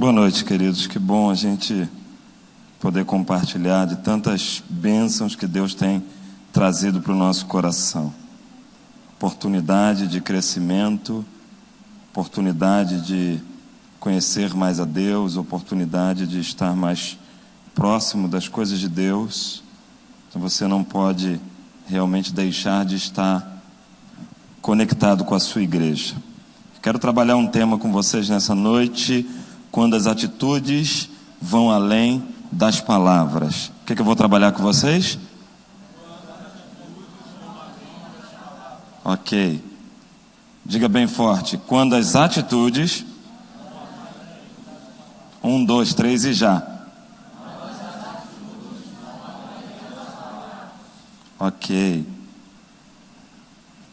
Boa noite, queridos. Que bom a gente poder compartilhar de tantas bênçãos que Deus tem trazido para o nosso coração. Oportunidade de crescimento, oportunidade de conhecer mais a Deus, oportunidade de estar mais próximo das coisas de Deus. Então você não pode realmente deixar de estar conectado com a sua igreja. Quero trabalhar um tema com vocês nessa noite, quando as atitudes vão além das palavras. O que eu vou trabalhar com vocês? Ok. Diga bem forte. Quando as atitudes... 1, 2, 3 e já. Ok.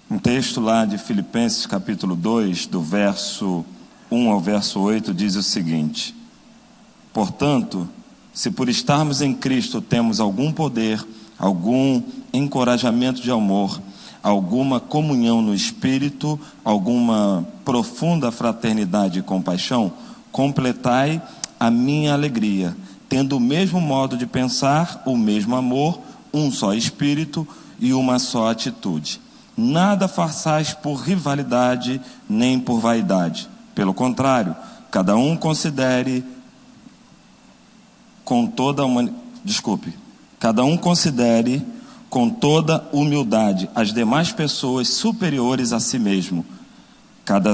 Um texto lá de Filipenses capítulo 2, do verso 1 ao verso 8, diz o seguinte: portanto, se por estarmos em Cristo temos algum poder, algum encorajamento de amor, alguma comunhão no Espírito, alguma profunda fraternidade e compaixão, completai a minha alegria, tendo o mesmo modo de pensar, o mesmo amor, um só Espírito e uma só atitude. Nada façais por rivalidade, nem por vaidade. Pelo contrário, cada um considere com toda humildade as demais pessoas superiores a si mesmo. Cada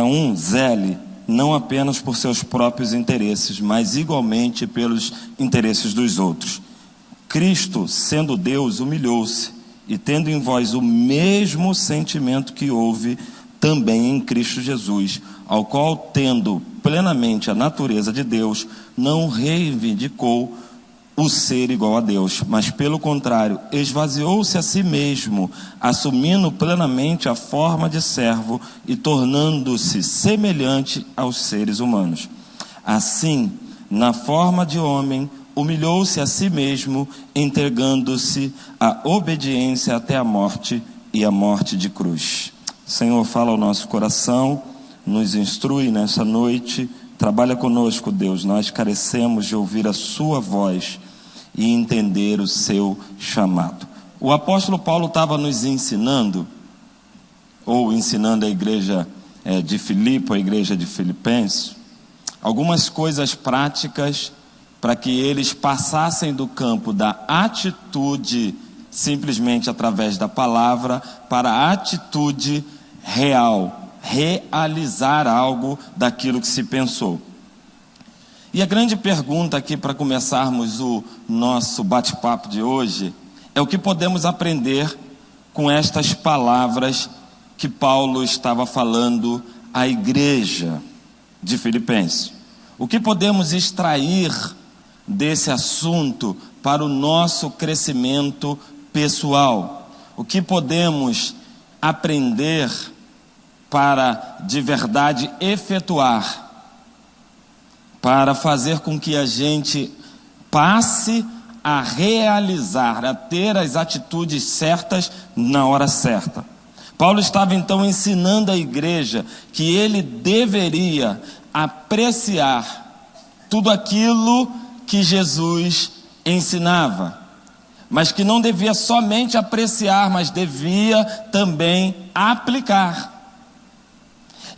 um zele não apenas por seus próprios interesses, mas igualmente pelos interesses dos outros. Cristo, sendo Deus, humilhou-se, e tendo em vós o mesmo sentimento que houve também em Cristo Jesus, ao qual, tendo plenamente a natureza de Deus, não reivindicou o ser igual a Deus, mas pelo contrário, esvaziou-se a si mesmo, assumindo plenamente a forma de servo e tornando-se semelhante aos seres humanos. Assim, na forma de homem, humilhou-se a si mesmo, entregando-se à obediência até a morte e a morte de cruz. Senhor, fala ao nosso coração, nos instrui nessa noite, trabalha conosco, Deus. Nós carecemos de ouvir a sua voz e entender o seu chamado. O apóstolo Paulo estava nos ensinando, ou ensinando a igreja de Filipe, a igreja de Filipenses, algumas coisas práticas para que eles passassem do campo da atitude simplesmente através da palavra para a atitude real, realizar algo daquilo que se pensou. E a grande pergunta aqui para começarmos o nosso bate-papo de hoje é o que podemos aprender com estas palavras que Paulo estava falando à igreja de Filipenses. O que podemos extrair desse assunto para o nosso crescimento pessoal? O que podemos aprender para de verdade efetuar, para fazer com que a gente passe a realizar, a ter as atitudes certas na hora certa? Paulo estava então ensinando à igreja que ele deveria apreciar tudo aquilo que Jesus ensinava, mas que não devia somente apreciar, mas devia também aplicar.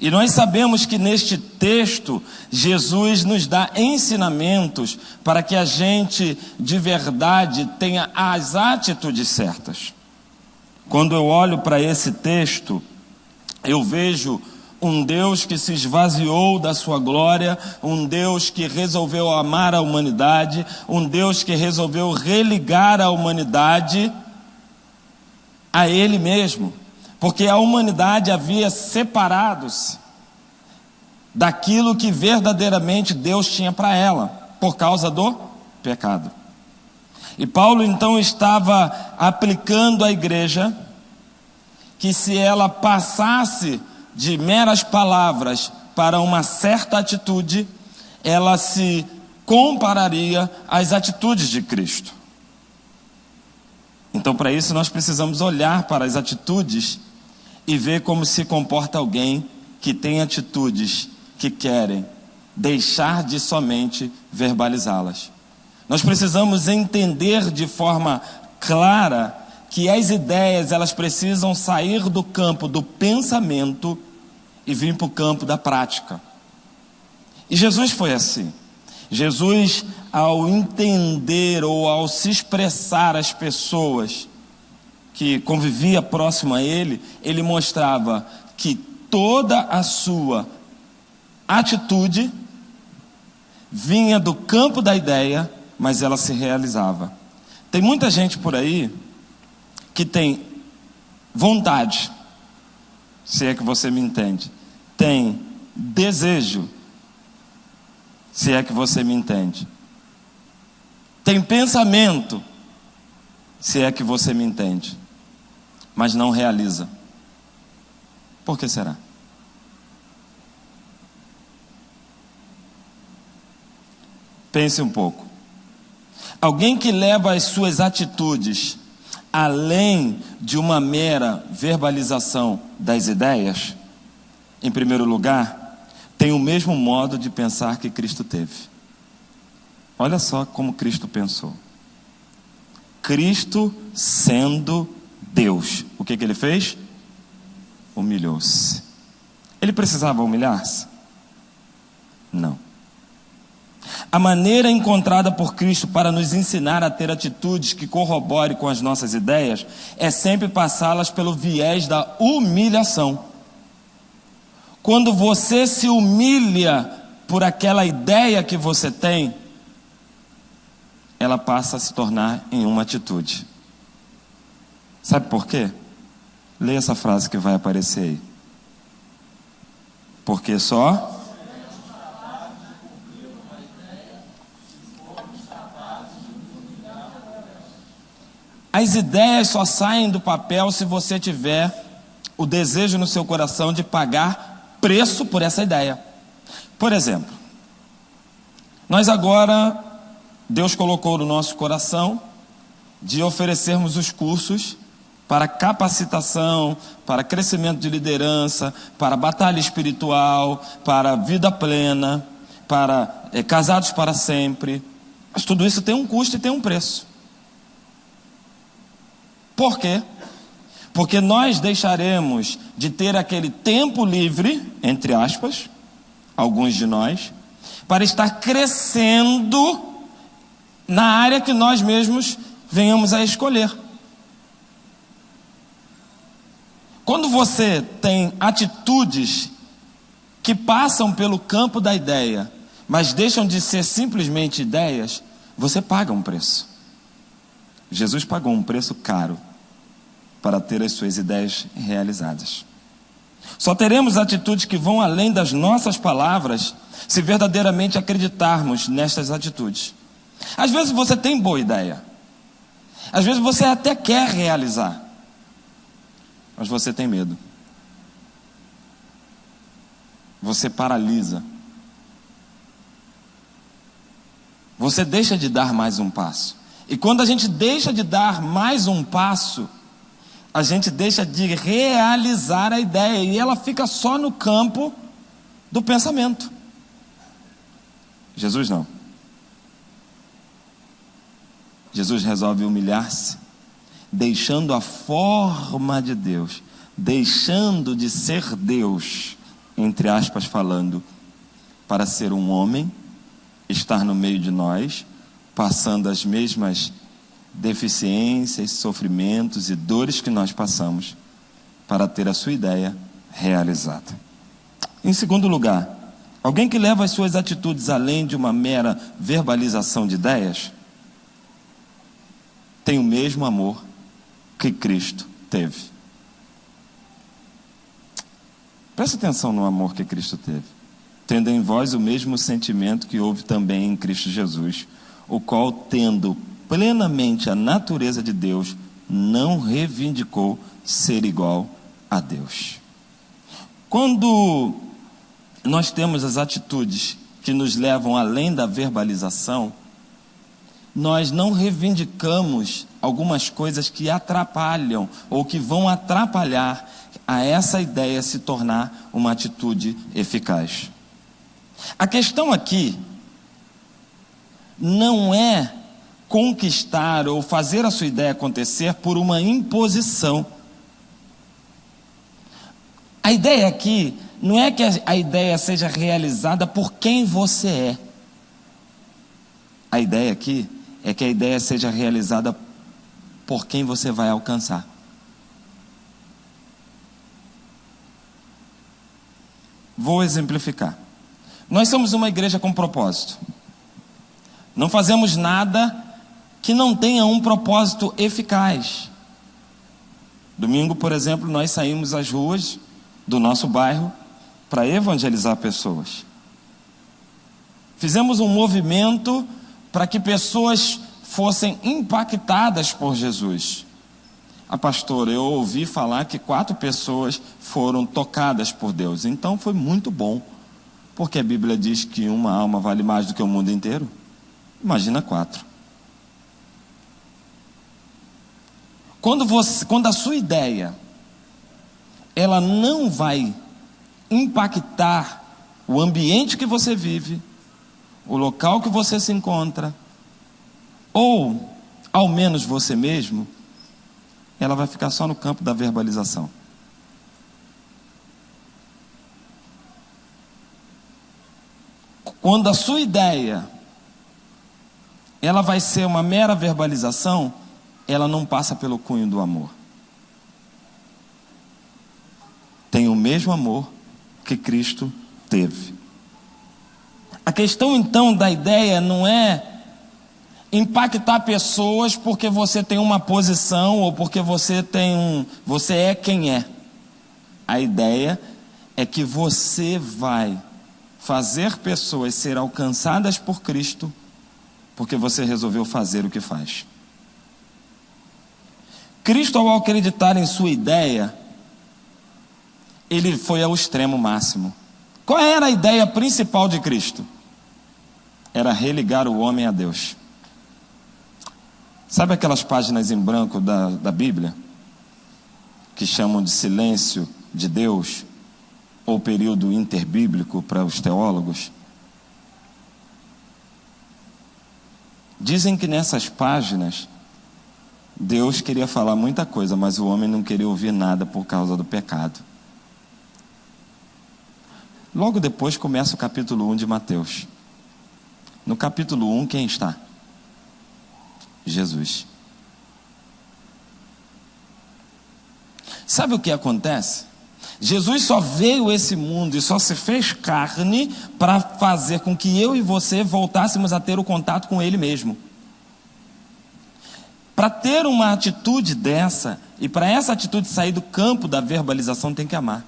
E nós sabemos que neste texto, Jesus nos dá ensinamentos para que a gente de verdade tenha as atitudes certas. Quando eu olho para esse texto, eu vejo um Deus que se esvaziou da sua glória, um Deus que resolveu amar a humanidade, um Deus que resolveu religar a humanidade a Ele mesmo, porque a humanidade havia separado-se daquilo que verdadeiramente Deus tinha para ela, por causa do pecado. E Paulo então estava aplicando à igreja que se ela passasse de meras palavras para uma certa atitude, ela se compararia às atitudes de Cristo. Então, para isso, nós precisamos olhar para as atitudes e ver como se comporta alguém que tem atitudes que querem deixar de somente verbalizá-las. Nós precisamos entender de forma clara que as ideias, elas precisam sair do campo do pensamento e vir para o campo da prática. E Jesus foi assim. Jesus, ao entender ou ao se expressar às pessoas que convivia próximo a ele, ele mostrava que toda a sua atitude vinha do campo da ideia, mas ela se realizava. Tem muita gente por aí que tem vontade, se é que você me entende, tem desejo, se é que você me entende, tem pensamento, se é que você me entende, mas não realiza. Por que será? Pense um pouco. Alguém que leva as suas atitudes além de uma mera verbalização das ideias, em primeiro lugar, tem o mesmo modo de pensar que Cristo teve. Olha só como Cristo pensou. Cristo, sendo Deus, o que ele fez? Humilhou-se. Ele precisava humilhar-se? Não. A maneira encontrada por Cristo para nos ensinar a ter atitudes que corroborem com as nossas ideias é sempre passá-las pelo viés da humilhação. Quando você se humilha por aquela ideia que você tem, ela passa a se tornar em uma atitude. Sabe por quê? Leia essa frase que vai aparecer aí. Porque só as ideias só saem do papel se você tiver o desejo no seu coração de pagar preço por essa ideia. Por exemplo, nós agora, Deus colocou no nosso coração de oferecermos os cursos para capacitação, para crescimento de liderança, para batalha espiritual, para vida plena, para casados para sempre. Mas tudo isso tem um custo e tem um preço. Por quê? Porque nós deixaremos de ter aquele tempo livre, entre aspas, alguns de nós, para estar crescendo na área que nós mesmos venhamos a escolher. Quando você tem atitudes que passam pelo campo da ideia, mas deixam de ser simplesmente ideias, você paga um preço. Jesus pagou um preço caro para ter as suas ideias realizadas. Só teremos atitudes que vão além das nossas palavras se verdadeiramente acreditarmos nestas atitudes. Às vezes você tem boa ideia, às vezes você até quer realizar, mas você tem medo. Você paralisa. Você deixa de dar mais um passo. E quando a gente deixa de dar mais um passo, a gente deixa de realizar a ideia e ela fica só no campo do pensamento. Jesus não. Jesus resolve humilhar-se, deixando a forma de Deus, deixando de ser Deus, entre aspas falando, para ser um homem, estar no meio de nós, passando as mesmas deficiências, sofrimentos e dores que nós passamos, para ter a sua ideia realizada. Em segundo lugar, alguém que leva as suas atitudes além de uma mera verbalização de ideias, tem o mesmo amor que Cristo teve. Presta atenção no amor que Cristo teve. Tendo em vós o mesmo sentimento que houve também em Cristo Jesus, o qual, tendo plenamente a natureza de Deus, não reivindicou ser igual a Deus. Quando nós temos as atitudes que nos levam além da verbalização, nós não reivindicamos algumas coisas que atrapalham ou que vão atrapalhar a essa ideia se tornar uma atitude eficaz. A questão aqui não é conquistar ou fazer a sua ideia acontecer por uma imposição. A ideia aqui não é que a ideia seja realizada por quem você é. A ideia aqui é que a ideia seja realizada por quem você vai alcançar. Vou exemplificar. Nós somos uma igreja com propósito. Não fazemos nada que não tenha um propósito eficaz. Domingo, por exemplo, nós saímos às ruas do nosso bairro para evangelizar pessoas. Fizemos um movimento para que pessoas fossem impactadas por Jesus. A pastora, eu ouvi falar que 4 pessoas foram tocadas por Deus. Então foi muito bom, porque a Bíblia diz que uma alma vale mais do que o mundo inteiro. Imagina 4. Quando a sua ideia, ela não vai impactar o ambiente que você vive, o local que você se encontra, ou ao menos você mesmo, ela vai ficar só no campo da verbalização. Quando a sua ideia, ela vai ser uma mera verbalização, ela não passa pelo cunho do amor. Tem o mesmo amor que Cristo teve. A questão então da ideia não é impactar pessoas porque você tem uma posição ou porque você é quem é. A ideia é que você vai fazer pessoas ser alcançadas por Cristo porque você resolveu fazer o que faz. Cristo, ao acreditar em sua ideia, ele foi ao extremo máximo. Qual era a ideia principal de Cristo? Era religar o homem a Deus. Sabe aquelas páginas em branco da Bíblia, que chamam de silêncio de Deus, ou período interbíblico para os teólogos? Dizem que nessas páginas, Deus queria falar muita coisa, mas o homem não queria ouvir nada por causa do pecado. Logo depois começa o capítulo 1 de Mateus. No capítulo 1, quem está? Jesus. Sabe o que acontece? Jesus só veio a esse mundo e só se fez carne para fazer com que eu e você voltássemos a ter o contato com Ele mesmo. Para ter uma atitude dessa, e para essa atitude sair do campo da verbalização, tem que amar.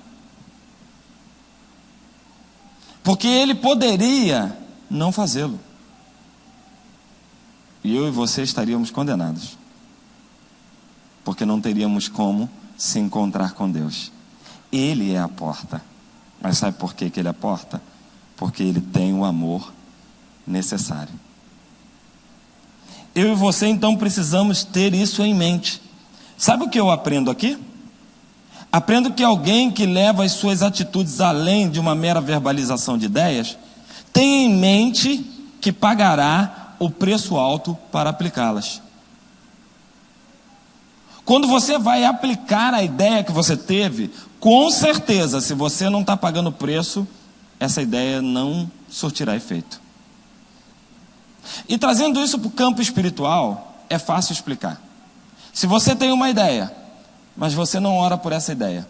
Porque Ele poderia não fazê-lo. E eu e você estaríamos condenados. Porque não teríamos como se encontrar com Deus. Ele é a porta. Mas sabe por que Ele é a porta? Porque Ele tem o amor necessário. Eu e você então precisamos ter isso em mente. Sabe o que eu aprendo aqui? Aprendo que alguém que leva as suas atitudes além de uma mera verbalização de ideias, tem em mente que pagará o preço alto para aplicá-las. Quando você vai aplicar a ideia que você teve, com certeza, se você não está pagando o preço, essa ideia não surtirá efeito. E trazendo isso para o campo espiritual, é fácil explicar. Se você tem uma ideia, mas você não ora por essa ideia.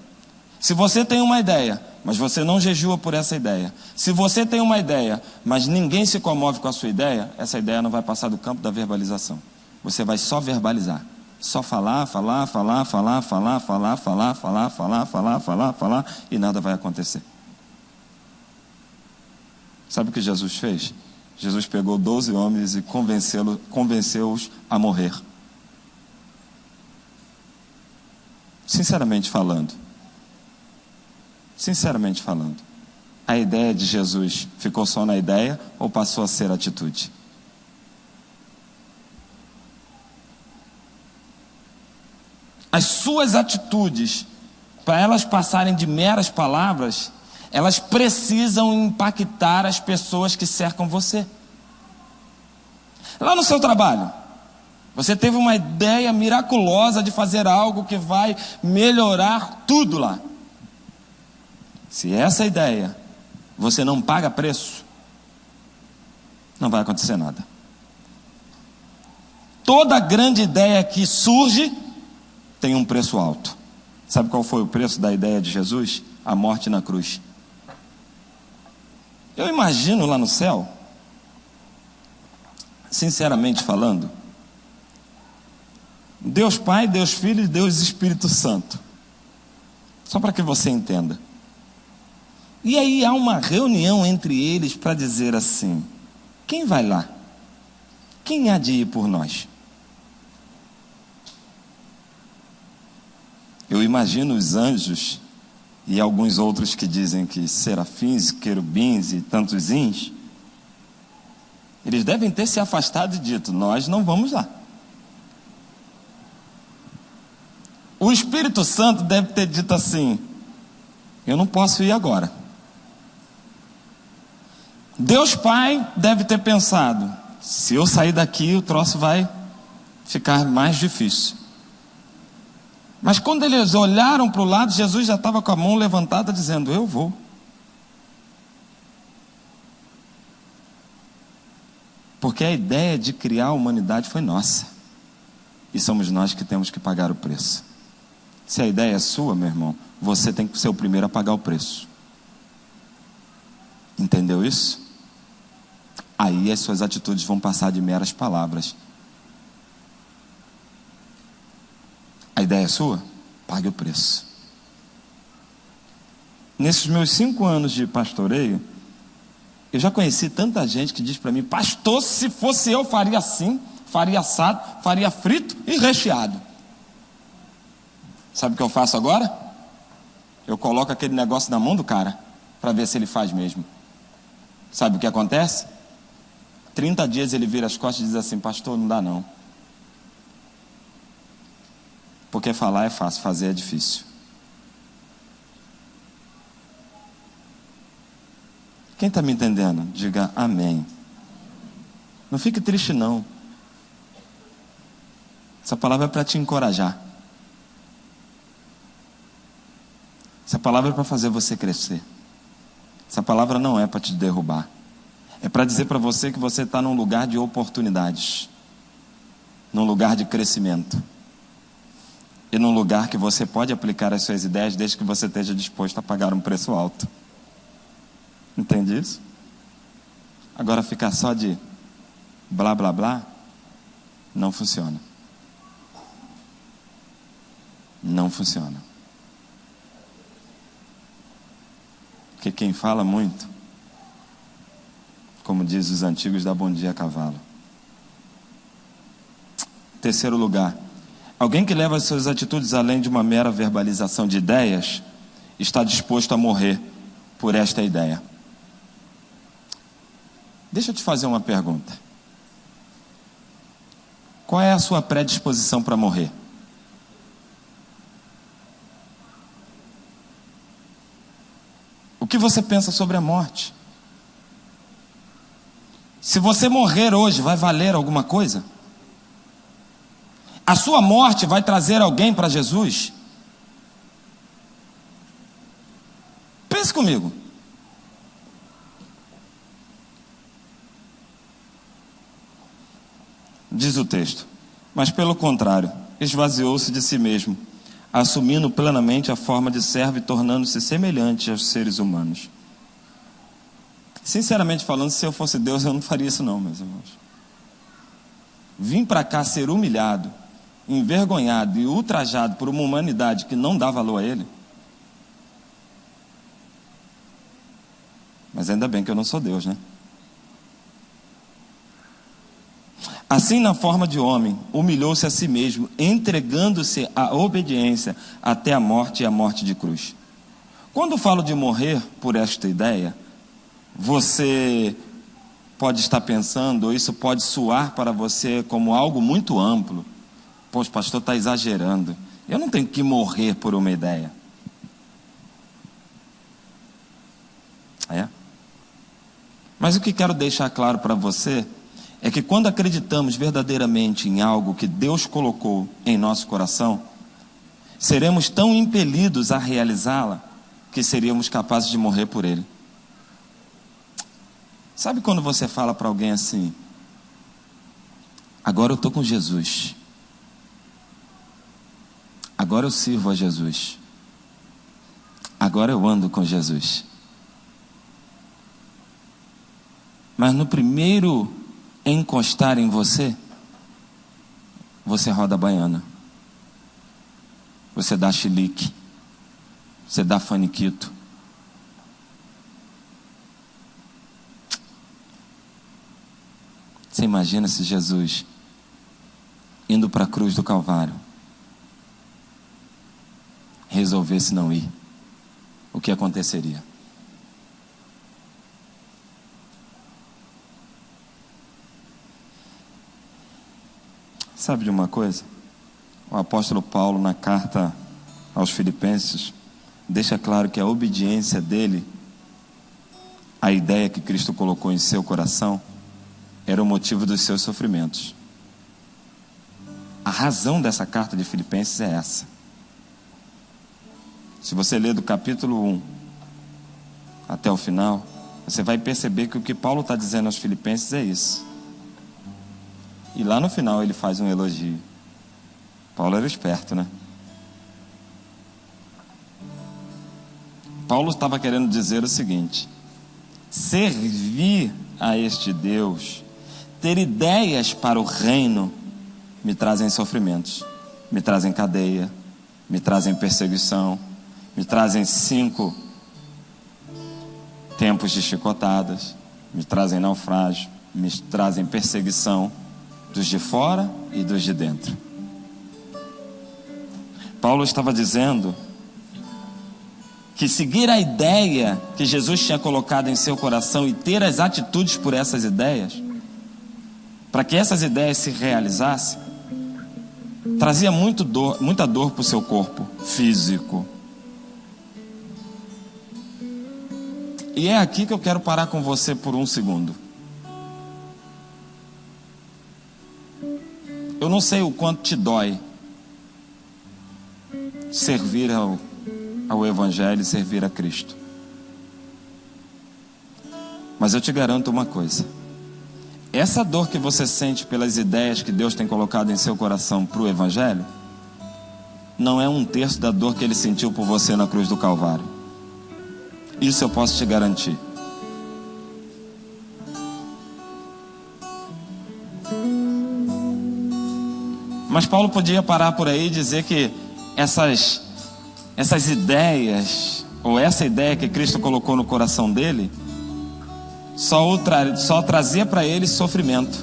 Se você tem uma ideia, mas você não jejua por essa ideia. Se você tem uma ideia, mas ninguém se comove com a sua ideia, essa ideia não vai passar do campo da verbalização. Você vai só verbalizar. Só falar, e nada vai acontecer. Sabe o que Jesus fez? Jesus pegou 12 homens e convenceu-os a morrer. Sinceramente falando, a ideia de Jesus ficou só na ideia ou passou a ser atitude? As suas atitudes, para elas passarem de meras palavras, elas precisam impactar as pessoas que cercam você. Lá no seu trabalho, você teve uma ideia miraculosa de fazer algo que vai melhorar tudo lá. Se essa ideia você não paga preço, não vai acontecer nada. Toda grande ideia que surge tem um preço alto. Sabe qual foi o preço da ideia de Jesus? A morte na cruz. Eu imagino lá no céu, sinceramente falando, Deus Pai, Deus Filho e Deus Espírito Santo. Só para que você entenda. E aí há uma reunião entre eles para dizer assim: quem vai lá? Quem há de ir por nós? Eu imagino os anjos e alguns outros que dizem que serafins, querubins e tantos ins, eles devem ter se afastado e dito: nós não vamos lá. O Espírito Santo deve ter dito assim: eu não posso ir agora. Deus Pai deve ter pensado: se eu sair daqui, o troço vai ficar mais difícil. Mas quando eles olharam para o lado, Jesus já estava com a mão levantada dizendo: eu vou. Porque a ideia de criar a humanidade foi nossa. E somos nós que temos que pagar o preço. Se a ideia é sua, meu irmão, você tem que ser o primeiro a pagar o preço. Entendeu isso? Aí as suas atitudes vão passar de meras palavras. A ideia é sua? Pague o preço. Nesses meus 5 anos de pastoreio, eu já conheci tanta gente que diz para mim: pastor, se fosse eu, faria assim, faria assado, faria frito e recheado. Sabe o que eu faço agora? Eu coloco aquele negócio na mão do cara, para ver se ele faz mesmo. Sabe o que acontece? 30 dias ele vira as costas e diz assim: pastor, não dá não. Porque falar é fácil, fazer é difícil. Quem está me entendendo? Diga amém. Não fique triste não. Essa palavra é para te encorajar. Essa palavra é para fazer você crescer. Essa palavra não é para te derrubar. É para dizer para você que você está num lugar de oportunidades, num lugar de crescimento, e num lugar que você pode aplicar as suas ideias desde que você esteja disposto a pagar um preço alto. Entende isso? Agora ficar só de blá blá blá não funciona. Não funciona. Porque quem fala muito, como diz os antigos, dá bom dia a cavalo. Terceiro lugar, alguém que leva as suas atitudes além de uma mera verbalização de ideias, está disposto a morrer por esta ideia. Deixa eu te fazer uma pergunta. Qual é a sua predisposição para morrer? O que você pensa sobre a morte? Se você morrer hoje, vai valer alguma coisa? A sua morte vai trazer alguém para Jesus? Pense comigo. Diz o texto: mas pelo contrário, esvaziou-se de si mesmo, assumindo plenamente a forma de servo e tornando-se semelhante aos seres humanos. Sinceramente falando, se eu fosse Deus, eu não faria isso não, meus irmãos. Vim para cá ser humilhado, envergonhado e ultrajado por uma humanidade que não dá valor a ele. Mas ainda bem que eu não sou Deus, né? Assim, na forma de homem, humilhou-se a si mesmo, entregando-se à obediência até a morte e a morte de cruz. Quando falo de morrer por esta ideia, você pode estar pensando, ou isso pode soar para você como algo muito amplo. Poxa, o pastor está exagerando. Eu não tenho que morrer por uma ideia. Mas o que quero deixar claro para você é que quando acreditamos verdadeiramente em algo que Deus colocou em nosso coração, seremos tão impelidos a realizá-la que seríamos capazes de morrer por ele. Sabe quando você fala para alguém assim: agora eu estou com Jesus, agora eu sirvo a Jesus, agora eu ando com Jesus. Mas no primeiro encostar em você, você roda a baiana, você dá chilique, você dá faniquito. Você imagina se Jesus, indo para a cruz do Calvário, resolvesse não ir, o que aconteceria? Sabe de uma coisa? O apóstolo Paulo, na carta aos Filipenses, deixa claro que a obediência dele à ideia que Cristo colocou em seu coração era o motivo dos seus sofrimentos. A razão dessa carta de Filipenses é essa. Se você ler do capítulo 1 até o final, você vai perceber que o que Paulo está dizendo aos Filipenses é isso. E lá no final ele faz um elogio. Paulo era esperto, né? Paulo estava querendo dizer o seguinte: servir a este Deus, ter ideias para o reino, me trazem sofrimentos, me trazem cadeia, me trazem perseguição, me trazem 5 tempos de chicotadas, me trazem naufrágio, me trazem perseguição dos de fora e dos de dentro. Paulo estava dizendo que seguir a ideia que Jesus tinha colocado em seu coração e ter as atitudes por essas ideias, para que essas ideias se realizassem, trazia muita dor para o seu corpo físico. E é aqui que eu quero parar com você por um segundo. Eu não sei o quanto te dói servir ao Evangelho e servir a Cristo. Mas eu te garanto uma coisa: essa dor que você sente pelas ideias que Deus tem colocado em seu coração para o Evangelho, não é 1/3 da dor que Ele sentiu por você na cruz do Calvário. Isso eu posso te garantir. Mas Paulo podia parar por aí e dizer que essas ideias, ou essa ideia que Cristo colocou no coração dele, só trazia para eles sofrimento,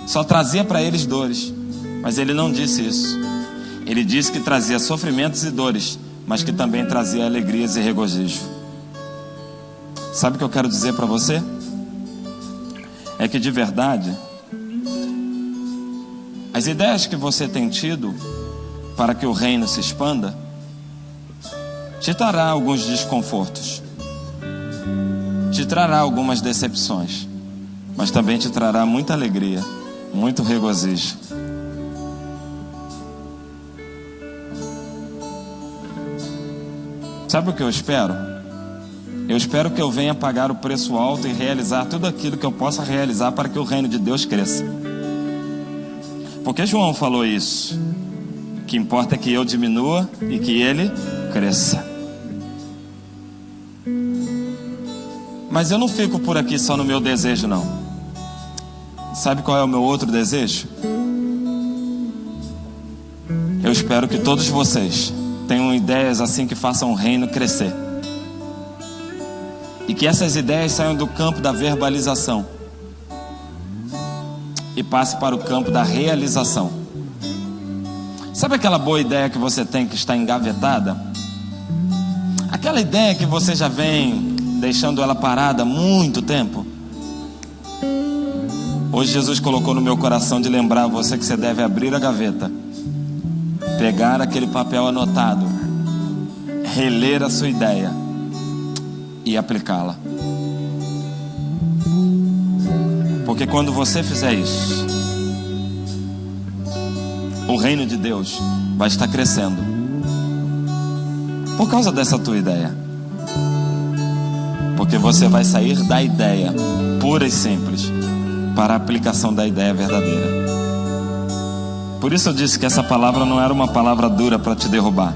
só trazia para eles dores. Mas ele não disse isso. Ele disse que trazia sofrimentos e dores, mas que também trazia alegrias e regozijo. Sabe o que eu quero dizer para você? É que de verdade, as ideias que você tem tido para que o reino se expanda te trará alguns desconfortos, te trará algumas decepções, mas também te trará muita alegria, muito regozijo. Sabe o que eu espero? Eu espero que eu venha pagar o preço alto e realizar tudo aquilo que eu possa realizar para que o reino de Deus cresça. Porque João falou isso: o que importa é que eu diminua e que ele cresça. Mas eu não fico por aqui só no meu desejo, não. Sabe qual é o meu outro desejo? Eu espero que todos vocês tenham ideias assim que façam o reino crescer, e que essas ideias saiam do campo da verbalização e passe para o campo da realização. Sabe aquela boa ideia que você tem que está engavetada? Aquela ideia que você já vem deixando ela parada há muito tempo? Hoje Jesus colocou no meu coração de lembrar você que você deve abrir a gaveta, pegar aquele papel anotado, reler a sua ideia e aplicá-la. Porque quando você fizer isso, o reino de Deus vai estar crescendo por causa dessa tua ideia. Porque você vai sair da ideia pura e simples para a aplicação da ideia verdadeira. Por isso eu disse que essa palavra não era uma palavra dura para te derrubar,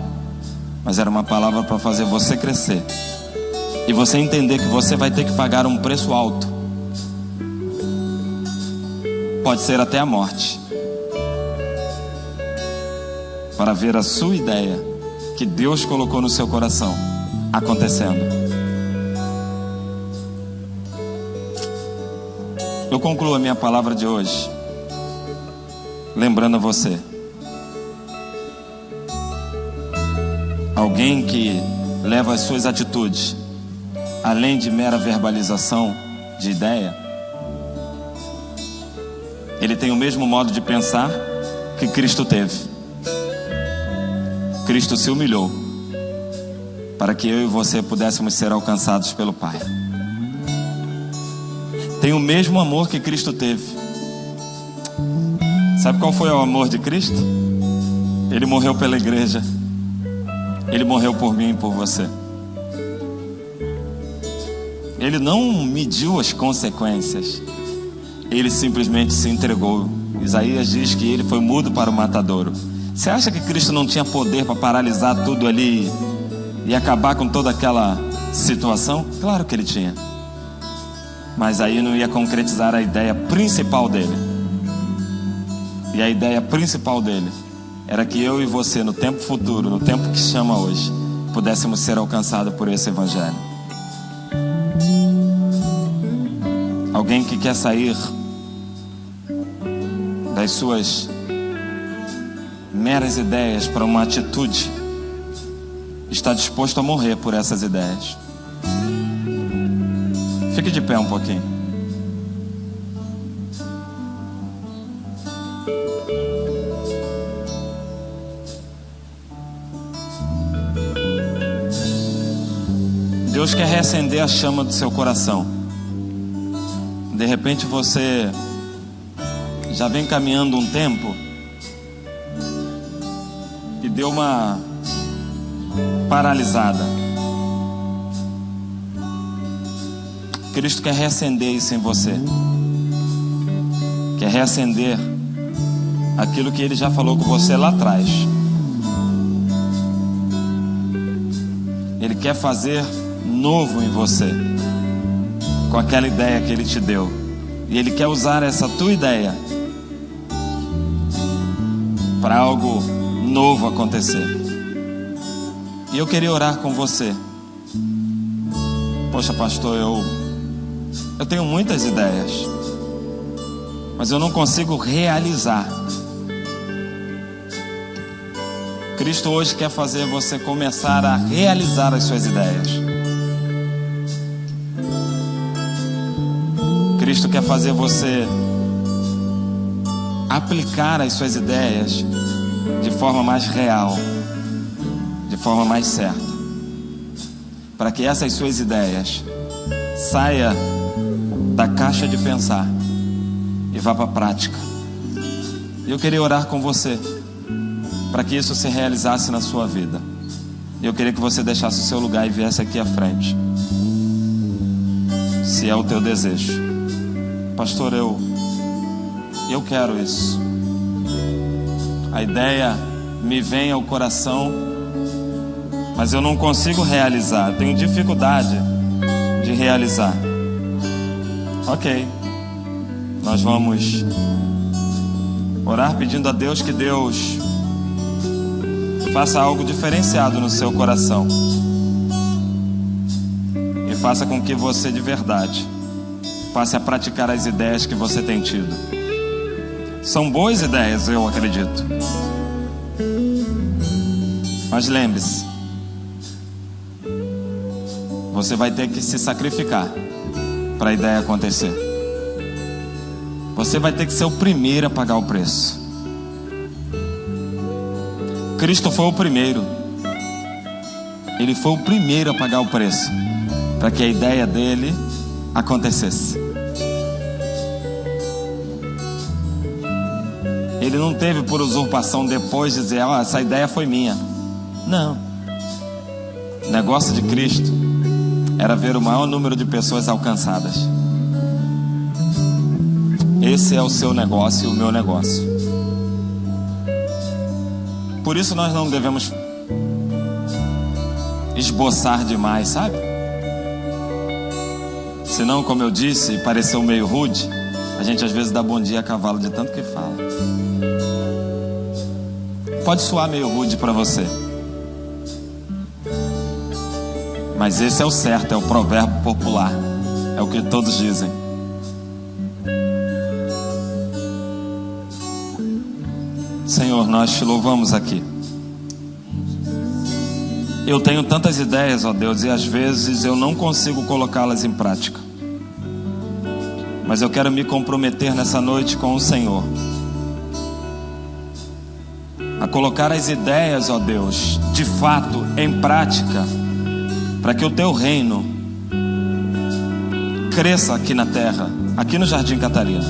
mas era uma palavra para fazer você crescer e você entender que você vai ter que pagar um preço alto. Pode ser até a morte, para ver a sua ideia que Deus colocou no seu coração acontecendo. Eu concluo a minha palavra de hoje lembrando a você: alguém que leva as suas atitudes além de mera verbalização de ideia, ele tem o mesmo modo de pensar que Cristo teve. Cristo se humilhou para que eu e você pudéssemos ser alcançados pelo Pai. Tem o mesmo amor que Cristo teve. Sabe qual foi o amor de Cristo? Ele morreu pela igreja. Ele morreu por mim e por você. Ele não mediu as consequências. Ele simplesmente se entregou. Isaías diz que ele foi mudo para o matadouro. Você acha que Cristo não tinha poder para paralisar tudo ali e acabar com toda aquela situação? Claro que ele tinha. Mas aí não ia concretizar a ideia principal dele. E a ideia principal dele era que eu e você, no tempo futuro, no tempo que chama hoje, pudéssemos ser alcançados por esse evangelho. Alguém que quer sair das suas meras ideias para uma atitude, está disposto a morrer por essas ideias. Fique de pé um pouquinho. Deus quer reacender a chama do seu coração. De repente você já vem caminhando um tempo e deu uma paralisada. Cristo quer reacender isso em você. Quer reacender aquilo que Ele já falou com você lá atrás. Ele quer fazer novo em você, com aquela ideia que Ele te deu. E Ele quer usar essa tua ideia para algo novo acontecer. E eu queria orar com você. Poxa, pastor, eu tenho muitas ideias, mas eu não consigo realizar. Cristo hoje quer fazer você começar a realizar as suas ideias. Cristo quer fazer você aplicar as suas ideias de forma mais real, de forma mais certa, para que essas suas ideias saia da caixa de pensar e vá para a prática. Eu queria orar com você para que isso se realizasse na sua vida. Eu queria que você deixasse o seu lugar e viesse aqui à frente, se é o teu desejo. Pastor, eu quero isso. A ideia me vem ao coração, mas eu não consigo realizar. Tenho dificuldade de realizar. Ok, nós vamos orar pedindo a Deus que Deus faça algo diferenciado no seu coração e faça com que você de verdade passe a praticar as ideias que você tem tido. São boas ideias, eu acredito. Mas lembre-se, você vai ter que se sacrificar para a ideia acontecer. Você vai ter que ser o primeiro a pagar o preço. Cristo foi o primeiro. Ele foi o primeiro a pagar o preço para que a ideia dele acontecesse. Ele não teve por usurpação depois de dizer, essa ideia foi minha. Não. O negócio de Cristo era ver o maior número de pessoas alcançadas. Esse é o seu negócio e o meu negócio. Por isso nós não devemos esboçar demais, sabe? Senão, como eu disse, e pareceu meio rude, a gente às vezes dá bom dia a cavalo de tanto que fala. Pode soar meio rude para você, mas esse é o certo, é o provérbio popular, é o que todos dizem. Senhor, nós te louvamos aqui. Eu tenho tantas ideias, ó Deus, e às vezes eu não consigo colocá-las em prática. Mas eu quero me comprometer nessa noite com o Senhor a colocar as ideias, ó Deus, de fato em prática, para que o teu reino cresça aqui na terra, aqui no Jardim Catarina.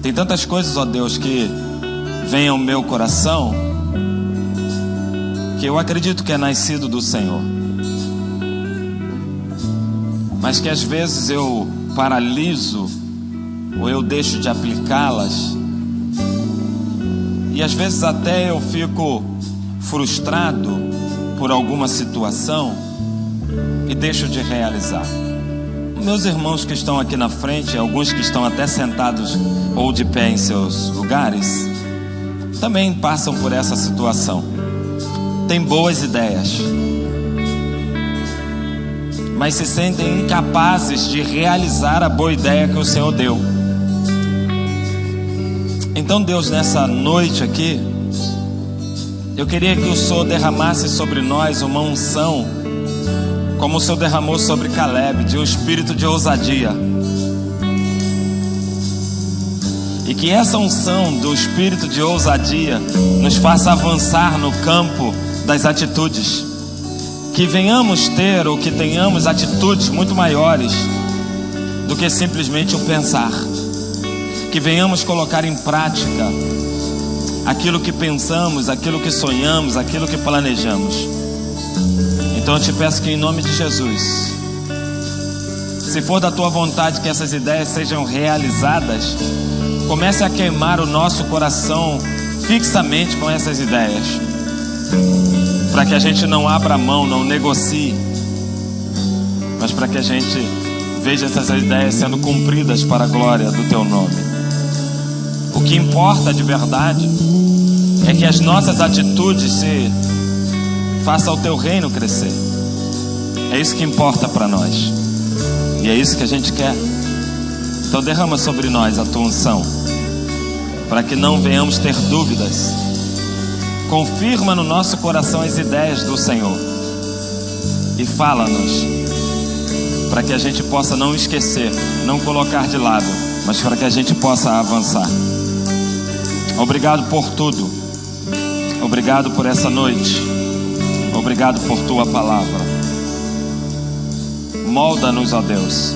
Tem tantas coisas, ó Deus, que vêm ao meu coração, que eu acredito que é nascido do Senhor, mas que às vezes eu paraliso, ou eu deixo de aplicá-las, e às vezes até eu fico frustrado por alguma situação e deixo de realizar. Meus irmãos que estão aqui na frente, alguns que estão até sentados ou de pé em seus lugares, também passam por essa situação. Tem boas ideias, mas se sentem incapazes de realizar a boa ideia que o Senhor deu. Então, Deus, nessa noite aqui, eu queria que o Senhor derramasse sobre nós uma unção, como o Senhor derramou sobre Caleb, de um espírito de ousadia. E que essa unção do espírito de ousadia nos faça avançar no campo das atitudes. Que venhamos ter, ou que tenhamos atitudes muito maiores do que simplesmente o pensar. Que venhamos colocar em prática aquilo que pensamos, aquilo que sonhamos, aquilo que planejamos. Então eu te peço que em nome de Jesus, se for da tua vontade que essas ideias sejam realizadas, comece a queimar o nosso coração fixamente com essas ideias, para que a gente não abra mão, não negocie, mas para que a gente veja essas ideias sendo cumpridas para a glória do teu nome. O que importa de verdade é que as nossas atitudes se façam o teu reino crescer. É isso que importa para nós, e é isso que a gente quer. Então derrama sobre nós a tua unção, para que não venhamos ter dúvidas. Confirma no nosso coração as ideias do Senhor e fala-nos, para que a gente possa não esquecer, não colocar de lado, mas para que a gente possa avançar. Obrigado por tudo. Obrigado por essa noite. Obrigado por tua palavra. Molda-nos, ó Deus,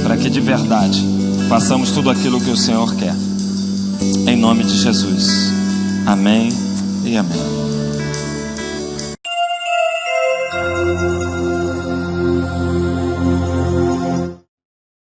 para que de verdade façamos tudo aquilo que o Senhor quer. Em nome de Jesus. Amém e amém.